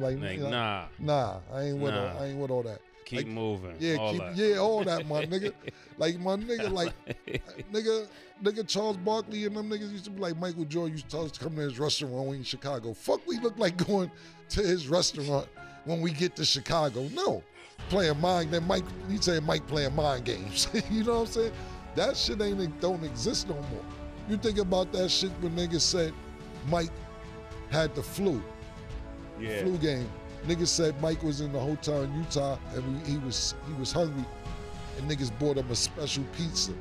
Like nah, I ain't with all, I ain't with all that. Keep moving. Yeah, all that. all that, my nigga. Like my nigga, nigga Charles Barkley and them niggas used to be like Michael Jordan used to tell us to come to his restaurant when we in Chicago. Fuck, we look like going to his restaurant when we get to Chicago. No, playing mind. Then Mike, he said Mike playing mind games. You know what I'm saying? That shit don't exist no more. You think about that shit when niggas said Mike had the flu. Yeah. Flu game. Niggas said Mike was in the hotel in Utah and he was hungry, and niggas bought him a special pizza.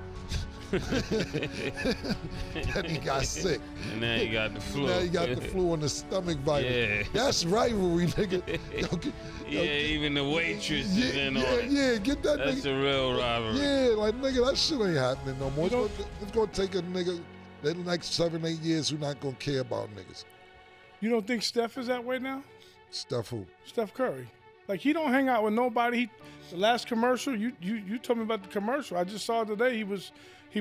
Then he got sick. And now he got the flu. Now he got the flu on the stomach virus. Yeah. That's rivalry, nigga. Even the waitress is in on it. Yeah, get that That's nigga. a real rivalry. Yeah, like nigga, that shit ain't happening no more. It's gonna take a nigga the next 7-8 years who not gonna care about niggas. You don't think Steph is that way now? Steph who? Steph Curry. Like, he don't hang out with nobody. The last commercial, you told me about the commercial. I just saw it today. He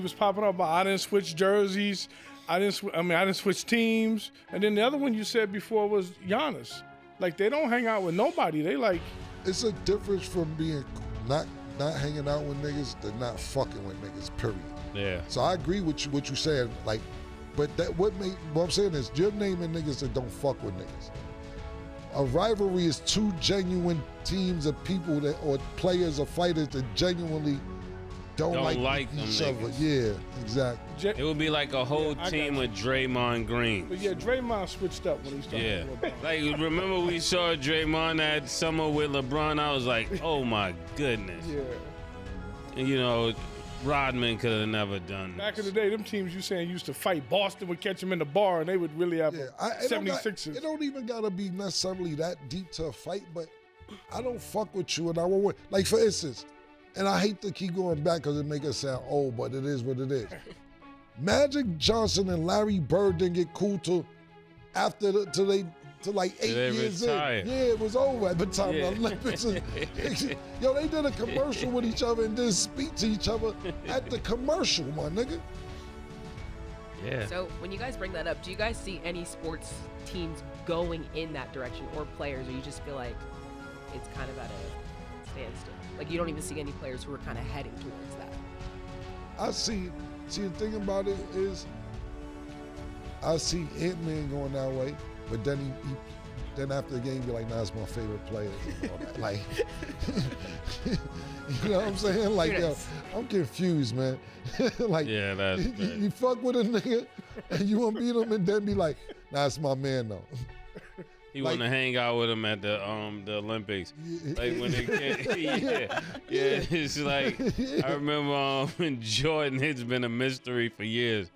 was popping up about I didn't switch jerseys. I didn't switch teams. And then the other one you said before was Giannis. Like, they don't hang out with nobody. They like. It's a difference from being not hanging out with niggas to not fucking with niggas, period. Yeah. So I agree with you, what you said, like, but what I'm saying is you're naming niggas that don't fuck with niggas. A rivalry is two genuine teams of people that, or players or fighters that genuinely don't like each other. Yeah, exactly. It would be like a whole team with Draymond Green. But yeah, Draymond switched up when he started. Yeah. Like, remember we saw Draymond that summer with LeBron? I was like, oh my goodness. Yeah. And, you know, Rodman could have never done this. Back in the day, them teams you saying used to fight. Boston would catch them in the bar, and they would really have 76ers. It don't even gotta be necessarily that deep to a fight, but I don't fuck with you, and I won't. Like, for instance, and I hate to keep going back because it make us sound old, but it is what it is. Magic Johnson and Larry Bird didn't get cool till like 8 years retired. in. Yeah, it was over at the time of the Olympics. Yo, they did a commercial with each other and didn't speak to each other at the commercial, my nigga. Yeah. So when you guys bring that up, do you guys see any sports teams going in that direction, or players, or you just feel like it's kind of at a standstill? Like, you don't even see any players who are kind of heading towards that. I see the thing about it is I see Ant-Man going that way, but then then after the game, be like, nah, it's my favorite player and all that. Like, you know what I'm saying? Like, yo, I'm confused, man. Like, yeah, that's you fuck with a nigga and you want to beat him and then be like, nah, it's my man though. He want to hang out with him at the Olympics. Like when they came, it's like, I remember when Jordan, it's been a mystery for years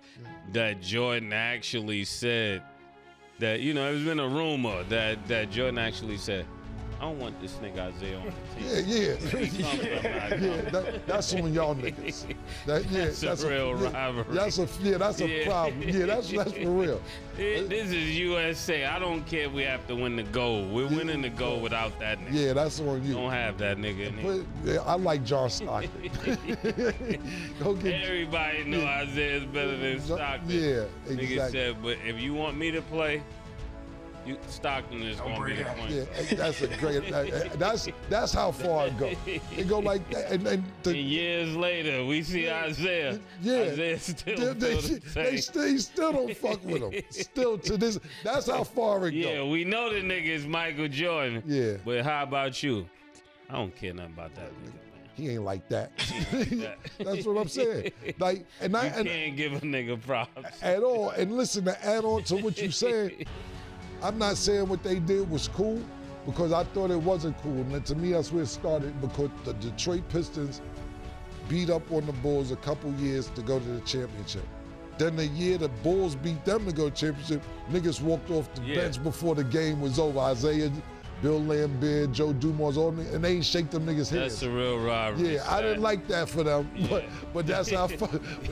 that Jordan actually said that, you know, it's been a rumor that Jordan actually said, I don't want this nigga Isaiah on the team. That's on y'all niggas. That's a real rivalry. That's a problem. Yeah, that's for real. This is USA. I don't care if we have to win the gold. We're winning the gold without that nigga. Yeah, that's on you. Don't have that nigga in here. But, I like John Stockton. Everybody know Isaiah's better than Stockton. Yeah, exactly. Nigga said, but if you want me to play, Stockton is going to be the point. Yeah, that's a great. That's how far it go. It go like that, and years later, we see Isaiah. Yeah, Isaiah still they still don't fuck with him. Still to this, that's how far it go. Yeah, we know the nigga is Michael Jordan. Yeah, but how about you? I don't care nothing about that nigga. He ain't like that. That's what I'm saying. Like, and I can't give a nigga props at all. And listen, to add on to what you said. I'm not saying what they did was cool, because I thought it wasn't cool. And to me, that's where it started, because the Detroit Pistons beat up on the Bulls a couple years to go to the championship. Then the year the Bulls beat them to go to the championship, niggas walked off the bench before the game was over. Isaiah, Bill Lambert, Joe Dumars, all and they ain't shake them niggas' hands. That's a real rivalry. Yeah, I didn't like that for them, but that's how.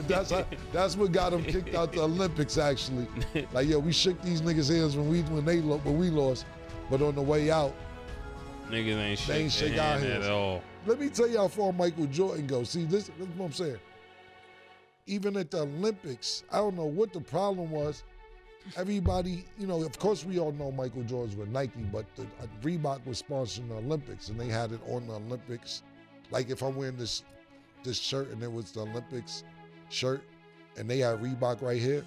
That's what got them kicked out the Olympics. Actually, like, yo, we shook these niggas' hands when we lost, but on the way out, niggas ain't shake our hands at all. Let me tell you how far Michael Jordan goes. See, this is what I'm saying. Even at the Olympics, I don't know what the problem was. everybody, you know, of course we all know Michael Jordan's with Nike, but Reebok was sponsoring the Olympics, and they had it on the Olympics. Like if I'm wearing this shirt and it was the Olympics shirt, and they had Reebok right here,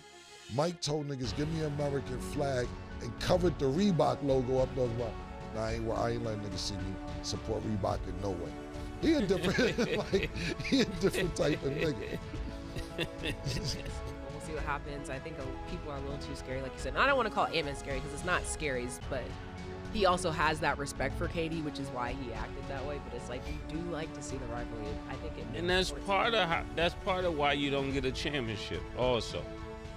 Mike told niggas, give me an American flag, and covered the Reebok logo up those ones. Nah, I ain't letting niggas see me support Reebok in no way. He a different, like, he a different type of nigga. We'll see what happens. I think people are a little too scary, like you said. And I don't want to call Ant-Man scary because it's not scary, but he also has that respect for KD, which is why he acted that way. But it's like you do like to see the rivalry. I think it. And that's part of why you don't get a championship, also,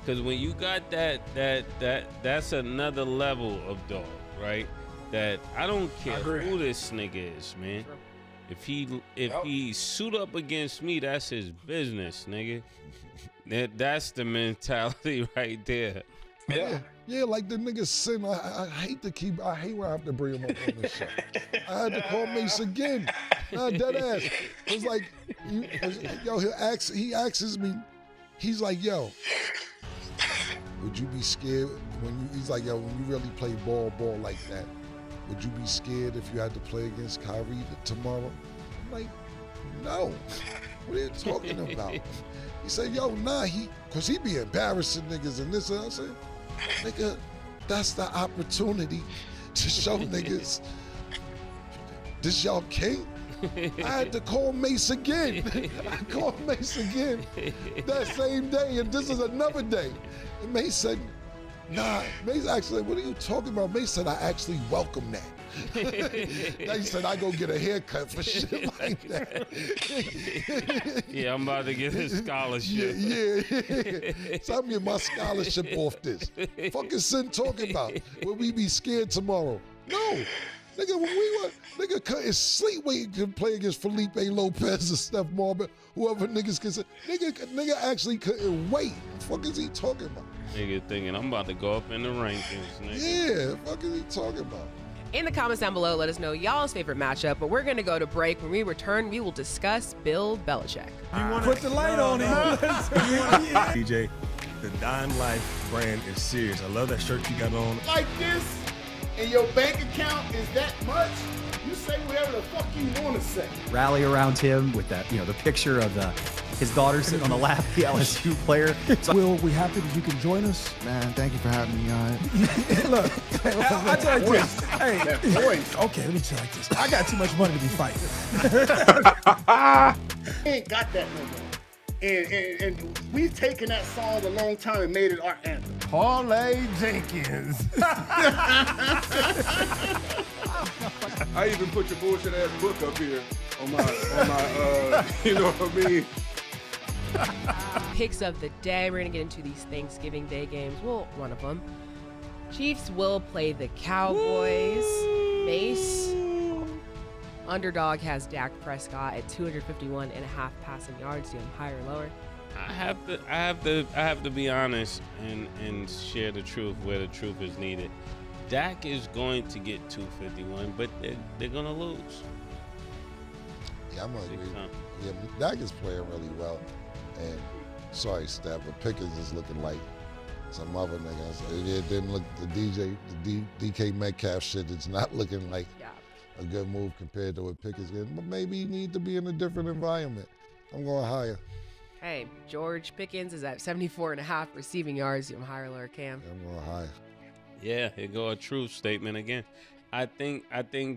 because when you got that's another level of dog, right? That I don't care who this nigga is, man. Sure. If he suit up against me, that's his business, nigga. That's the mentality right there. Yeah, like the nigga Sin. I hate when I have to bring him up on this shit. I had to call Mase again. Nah, dead ass. It's like, yo, he asks me, he's like, yo, would you be scared he's like, yo, when you really play ball like that, would you be scared if you had to play against Kyrie tomorrow? I'm like, no. What are you talking about? He said, yo, nah, cause he be embarrassing niggas and this and I said, nigga, that's the opportunity to show niggas this y'all king. I had to call Mase again. I called Mase again that same day, and this is another day. And Mase said, nah, Mase actually, what are you talking about? Mase said, I actually welcome that. He said, I go get a haircut for shit like that. Yeah, I'm about to get his scholarship. Yeah. So I'm getting my scholarship off this. Fucking Sin talking about, will we be scared tomorrow? No. Nigga, when we were, nigga couldn't sleep waiting to play against Felipe Lopez and Steph Marbury, whoever niggas can say. Nigga actually couldn't wait. The fuck is he talking about? Nigga thinking I'm about to go up in the rankings, nigga. Yeah, the fuck is he talking about? In the comments down below, let us know y'all's favorite matchup. But we're going to go to break. When we return, we will discuss Bill Belichick. Put the light on him. DJ, the Dime Life brand is serious. I love that shirt you got on. Like this, and your bank account is that much, you say whatever the fuck you want to say. Rally around him with that, the picture of his daughter sitting on the lap, the LSU player. So, Will, we happy that you can join us? Man, thank you for having me on. Look, I tell you this. Hey, okay, let me tell you like this. I got too much money to be fighting. We ain't got that no more. And we've taken that song a long time and made it our anthem. Parlay Jenkins. I even put your bullshit ass book up here on my you know what I mean? Picks of the day. We're going to get into these Thanksgiving Day games. Well, one of them. Chiefs will play the Cowboys. Mase. Underdog has Dak Prescott at 251.5 passing yards. Do you have higher or lower? I have to be honest and share the truth where the truth is needed. Dak is going to get 251, but they're gonna lose. Yeah, I'm gonna agree. Yeah, Dak is playing really well, and sorry, Steph, but Pickens is looking like some other niggas. It didn't look the DK Metcalf shit. It's not looking like a good move compared to what Pickens getting, but maybe you need to be in a different environment. I'm going higher. Hey, George Pickens is at 74.5 receiving yards. You have higher or lower, Cam? I'm going higher. Yeah, here go a truth statement again. I think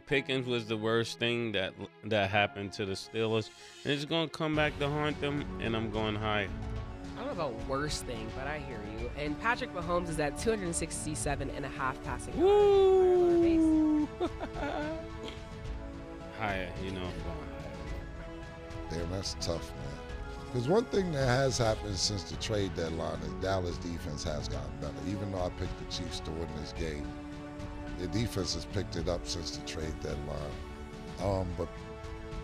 Pickens was the worst thing that happened to the Steelers, and it's gonna come back to haunt them. And I'm going higher. I don't know about worst thing, but I hear you. And Patrick Mahomes is at 267.5 passing yards. Woo! Higher, I'm going higher. Damn, that's tough, man. Because one thing that has happened since the trade deadline is Dallas defense has gotten better. Even though I picked the Chiefs to win this game, the defense has picked it up since the trade deadline. But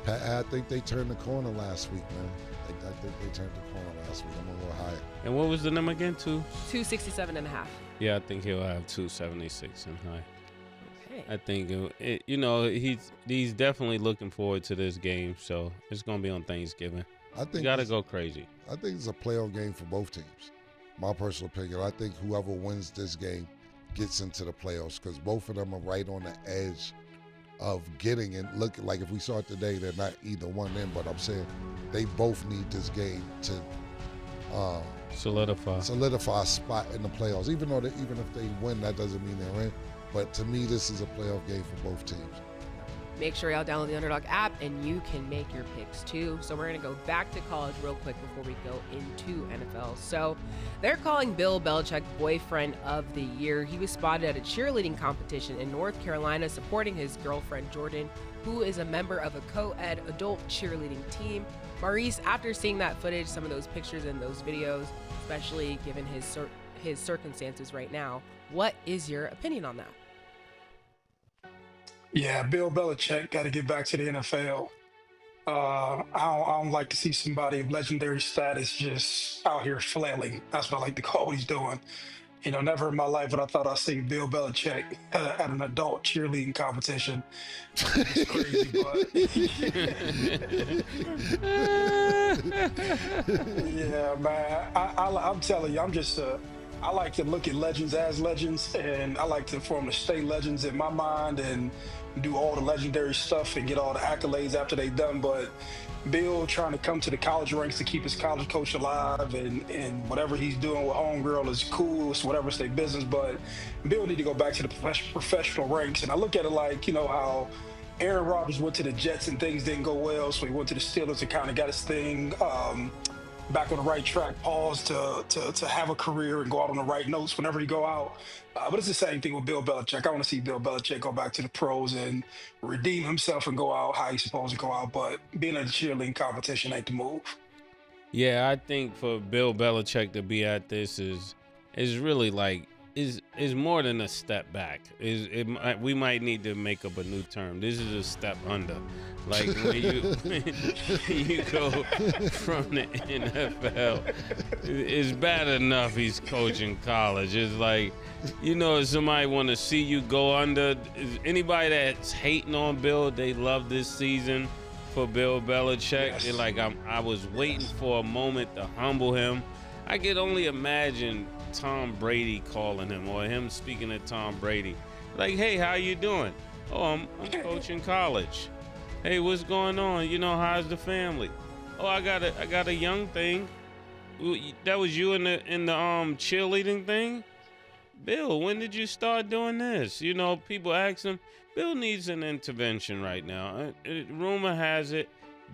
I think they turned the corner last week, man. I think they turned the corner last week. I'm going to go higher. And what was the number again? 267.5. Yeah, I think he'll have 276 and high. Okay. I think he's definitely looking forward to this game, so it's gonna be on Thanksgiving. I think you gotta go crazy. I think it's a playoff game for both teams. my personal opinion. I think whoever wins this game gets into the playoffs because both of them are right on the edge of getting in. Look, like if we saw it today, they're not either one in, but I'm saying they both need this game to solidify a spot in the playoffs. Even if they win, that doesn't mean they're in. But to me, this is a playoff game for both teams. Make sure y'all download the Underdog app and you can make your picks too. So we're going to go back to college real quick before we go into NFL. So they're calling Bill Belichick Boyfriend of the Year. He was spotted at a cheerleading competition in North Carolina supporting his girlfriend Jordan, who is a member of a co-ed adult cheerleading team. Maurice, after seeing that footage, some of those pictures and those videos, especially given his circumstances right now, what is your opinion on that? Yeah, Bill Belichick got to get back to the NFL. I don't like to see somebody of legendary status just out here flailing. That's what I like to call what he's doing. You know, never in my life would I thought I'd see Bill Belichick at an adult cheerleading competition. It's crazy, but yeah, man. I'm telling you, I like to look at legends as legends, and I like for them to stay legends in my mind and do all the legendary stuff and get all the accolades after they done. But Bill trying to come to the college ranks to keep his college coach alive and whatever he's doing with homegirl is cool. It's whatever's their business. But Bill need to go back to the professional ranks. And I look at it like, you know, how Aaron Rodgers went to the Jets and things didn't go well, so he went to the Steelers and kind of got his thing back on the right track, paused to have a career and go out on the right notes whenever he go out. But it's the same thing with Bill Belichick. I want to see Bill Belichick go back to the pros and redeem himself and go out how he's supposed to go out. But being in a cheerleading competition ain't the move. Yeah, I think for Bill Belichick to be at this is really like is more than a step back. We might need to make up a new term. This is a step under. Like when you go from the NFL, it's bad enough he's coaching college. It's like, you know, if somebody want to see you go under, anybody that's hating on Bill, they love this season for Bill Belichick. Yes. They're like, I was waiting for a moment to humble him. I could only imagine Tom Brady calling him or him speaking to Tom Brady. Like, hey, how you doing? Oh, I'm coaching college. Hey, what's going on? You know, how's the family? Oh, I got a young thing. That was you in the cheerleading thing? Bill, when did you start doing this? You know, people ask him. Bill needs an intervention right now. Rumor has it,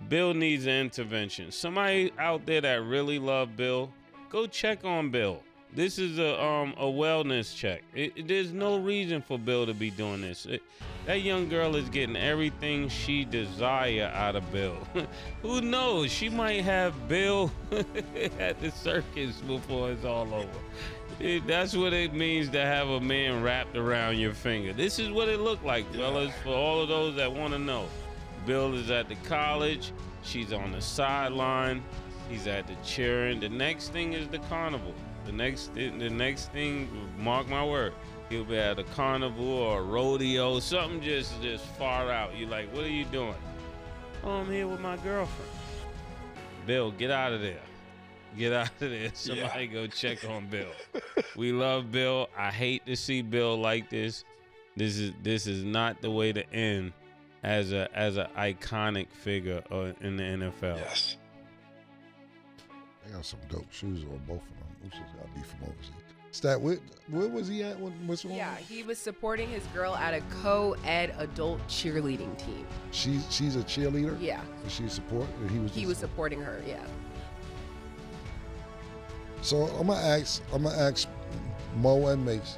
Bill needs an intervention. Somebody out there that really love Bill, go check on Bill. This is a wellness check. There's no reason for Bill to be doing this. That young girl is getting everything she desire out of Bill. Who knows? She might have Bill at the circus before it's all over. That's what it means to have a man wrapped around your finger. This is what it looked like, fellas, for all of those that want to know. Bill is at the college. She's on the sideline. He's at the cheering. The next thing is the carnival. The next thing, mark my word, he'll be at a carnival or a rodeo, something just far out. You're like, what are you doing? Oh, I'm here with my girlfriend. Bill, get out of there. Get out of there. Somebody go check on Bill. We love Bill. I hate to see Bill like this. This is not the way to end as an iconic figure in the NFL. Yes. They got some dope shoes on both of them. Those shoes got to be from overseas. Stat, where was he at? What's wrong? Yeah, he was supporting his girl at a co-ed adult cheerleading team. She's a cheerleader? Yeah. Was she support? He was supporting her, yeah. So I'm gonna ask Mo and Mace,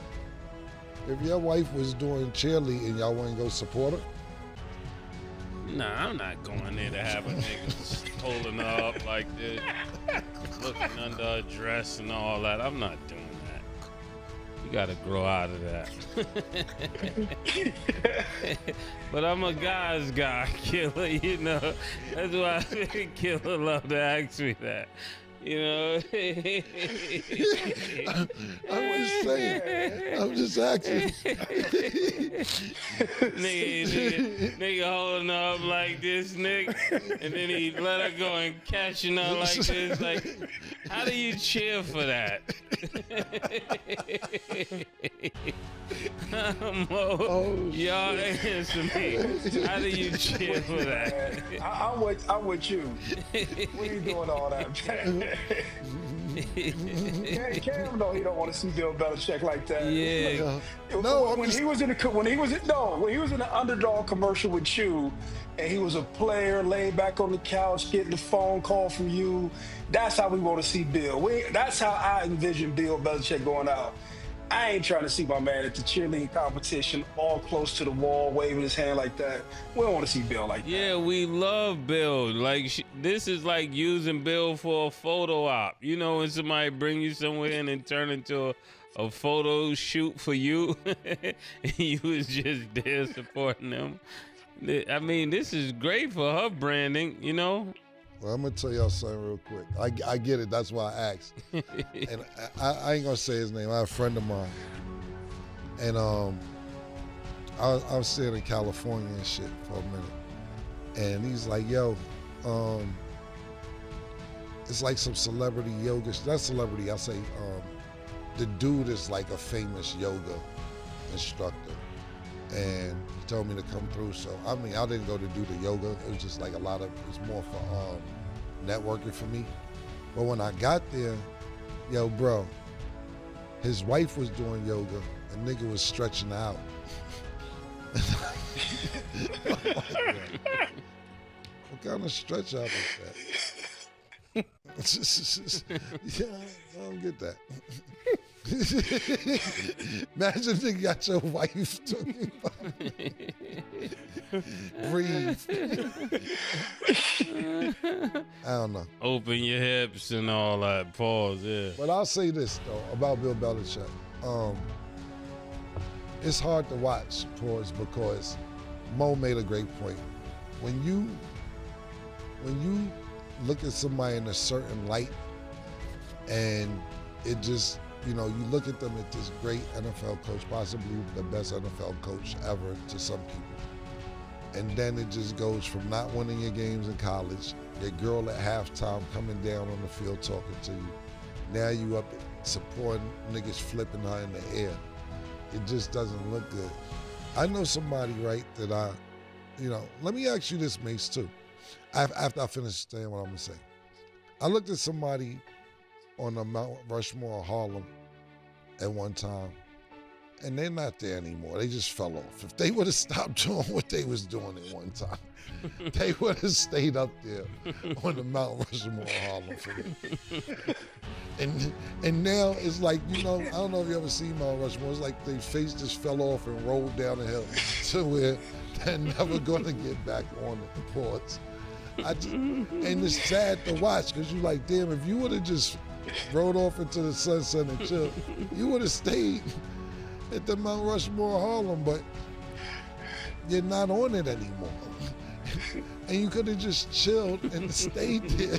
if your wife was doing cheerleading, y'all want to go support her? Nah, I'm not going there to have a nigga holding her up like this, looking under a dress and all that. I'm not doing that. You gotta grow out of that. But I'm a guy's guy, Killer, you know. That's why Killer love to ask me that. You know. I'm just saying. I'm just asking. nigga holding her up like this, nigga, and then he let her go and catching her like this. Like, how do you cheer for that? Y'all answer me. How do you cheer for that? I'm with you. We ain't doing all that. Cam, no, he don't want to see Bill Belichick like that. Yeah. When he was in the underdog commercial with you, and he was a player laid back on the couch getting the phone call from you. That's how we want to see Bill. That's how I envision Bill Belichick going out. I ain't trying to see my man at the cheerleading competition all close to the wall, waving his hand like that. We don't want to see Bill like that. Yeah, we love Bill. Like, this is like using Bill for a photo op. You know, when somebody bring you somewhere and then turn into a photo shoot for you, and you was just there supporting them. I mean, this is great for her branding, you know? Well, I'm going to tell y'all something real quick. I get it. That's why I asked. And I ain't going to say his name. I have a friend of mine. And I was staying in California and shit for a minute. And he's like, yo, it's like some celebrity yoga. Not celebrity, I say the dude is like a famous yoga instructor. And he told me to come through. So, I mean, I didn't go to do the yoga. It was just like it's more for networking for me. But when I got there, yo, bro, his wife was doing yoga. The nigga was stretching out. What kind of stretch out is that? Yeah, I don't get that. Imagine you got your wife talking about breathe. I don't know. Open your hips and all that. Pause, yeah. But I'll say this, though, about Bill Belichick. It's hard to watch, pause, because Mo made a great point. When you look at somebody in a certain light and it just, you know, you look at them at this great NFL coach, possibly the best NFL coach ever to some people. And then it just goes from not winning your games in college, your girl at halftime coming down on the field talking to you. Now you up supporting niggas flipping her in the air. It just doesn't look good. I know somebody, right, that let me ask you this, Mase, too. After I finish saying what I'm gonna say. I looked at somebody on the Mount Rushmore of Harlem at one time, and they're not there anymore. They just fell off. If they would have stopped doing what they was doing at one time, they would have stayed up there on the Mount Rushmore of Harlem for me. And now it's like, you know, I don't know if you ever seen Mount Rushmore. It's like their face just fell off and rolled down the hill to where they're never gonna get back on the ports. And it's sad to watch because you're like, damn, if you would have just rode off into the sunset and chilled, you would have stayed at the Mount Rushmore of Harlem, but you're not on it anymore. And you could have just chilled and stayed there.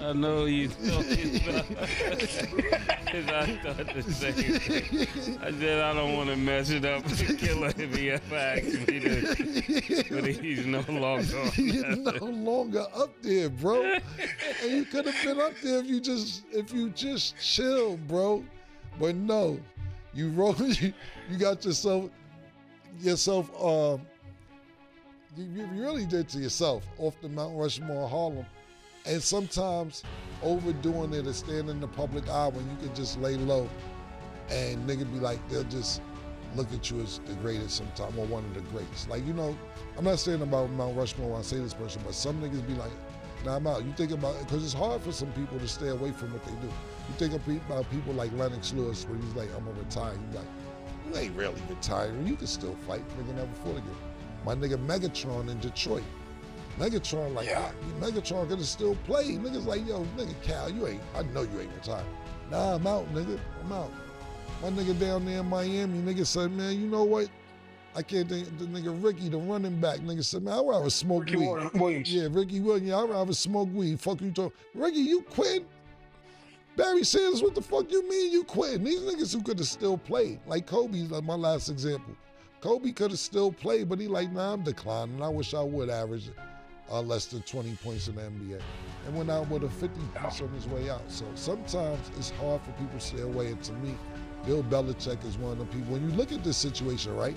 I know you talking about. Because I thought the same thing. I said I don't want to mess it up with the killer if he ever asks me to. But he's no longer. He's no longer up there, bro. And you could have been up there if you just chilled, bro. But no, you got yourself. You really did to yourself off the Mount Rushmore of Harlem. And sometimes overdoing it or standing in the public eye when you can just lay low and nigga be like, they'll just look at you as the greatest sometime or one of the greats. Like, you know, I'm not saying about Mount Rushmore when I say this person, but some niggas be like, nah, I'm out. You think about it, because it's hard for some people to stay away from what they do. You think about people like Lennox Lewis when he's like, I'm gonna retire. You like, you ain't really retiring. You can still fight. Nigga never fought again. My nigga Megatron in Detroit. Megatron, like, Megatron could have still played. Niggas like, yo, nigga, Cal, I know you ain't retired. Nah, I'm out, nigga. I'm out. My nigga down there in Miami, nigga said, man, you know what? I can't think, the nigga Ricky, the running back, nigga said, man, I'd rather smoke weed. Williams. Yeah, Ricky Williams, I'd rather smoke weed. Fuck you talking. Ricky, you quit? Barry Sanders, what the fuck you mean you quitting? These niggas who could have still played. Like Kobe, like my last example. Kobe could have still played, but he like, nah, I'm declining. I wish I would average less than 20 points in the NBA. And went out with a 50 piece on his way out. So sometimes it's hard for people to stay away. And to me, Bill Belichick is one of the people. When you look at this situation, right?